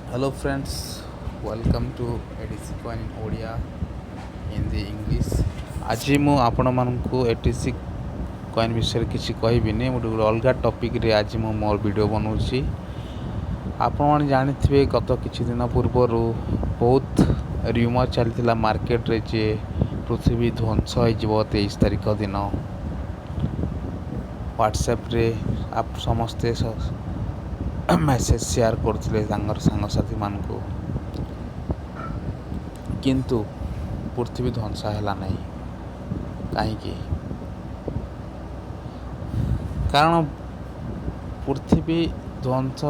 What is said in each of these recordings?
Hello friends, welcome to ADC Coin in Odia Hindi English. आज मु आपण मानकु एटीसी कॉइन विषय किसी कहबिनी गोटे अलग टॉपिक रे आज मु मोर वीडियो बनाऊँगी। आपण मैंने जानी गत किछि दिन पूर्वर बहुत र्यूमर चलता मार्केट रे जे पृथ्वी ध्वंस हो 23 तारिख दिन व्हाट्सएप रे आप समस्ते मेसेज शेयर करते सांगसाथी मान को, किंतु पृथ्वी ध्वंस है नहीं कहीं कारण पृथ्वी ध्वंस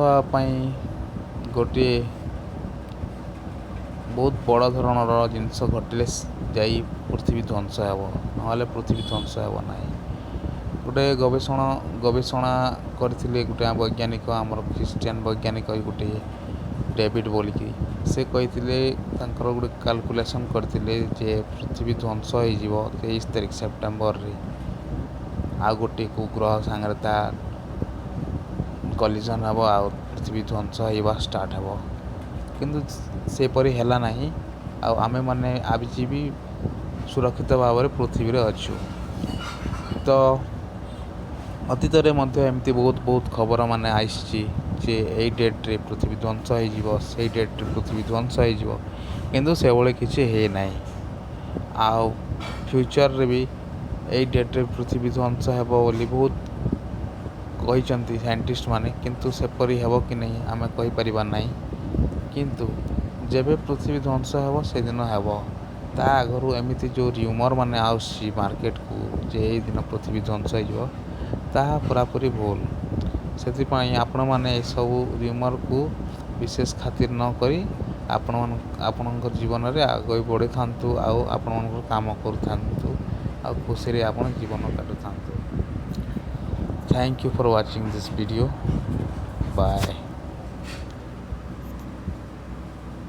गोटे बहुत बड़ धरणर जिनस घटिले जाई पृथ्वी ध्वंस हो ना पृथ्वी ध्वंस हो ना। गोटे गवेषणा करथिले गोटे वैज्ञानिक आमर क्रिश्चियन वैज्ञानिक गोटे डेविड बोलिकी से कही गोटे कैलकुलेशन करथिले जे पृथ्वी ध्वंस हो 23 तारिख सेप्टेम्बर रे आ गोटे को ग्रह सांगे ता कलिजन हम आ पृथ्वी ध्वंस होगा स्टार्ट हो, किंतु सेपरी है नहीं। आमे माने आज भी सुरक्षित भाव में पृथ्वी रे अच्छु। तो अतीत एमती बहुत खबर माने आसी जे यही डेट रे पृथ्वी ध्वंस हो से डेट रे पृथ्वी ध्वंस हो, किंतु से भाई किसी है ना। आउ फ्यूचर रे भी यही डेट रे पृथ्वी ध्वंस हो बोली बहुत कहते साइंटिस्ट माने, किंतु सेपरी हे कि नहीं आमे कहि परिबा नहीं। किंतु जेबे पृथ्वी ध्वंस हो से दिन हे ता आगु एमती जो र्यूमर माने आउसी मार्केट को जे यही दिन पृथ्वी ध्वंस हो ताहा पूरापूरी भूल। से आपण मैंने सब र्यूमर को विशेष खातिर न करी आपण जीवन में आगे बढ़ी था आपण काम कर खुशी आप जीवन काटु था। Thank you for watching this video. Bye.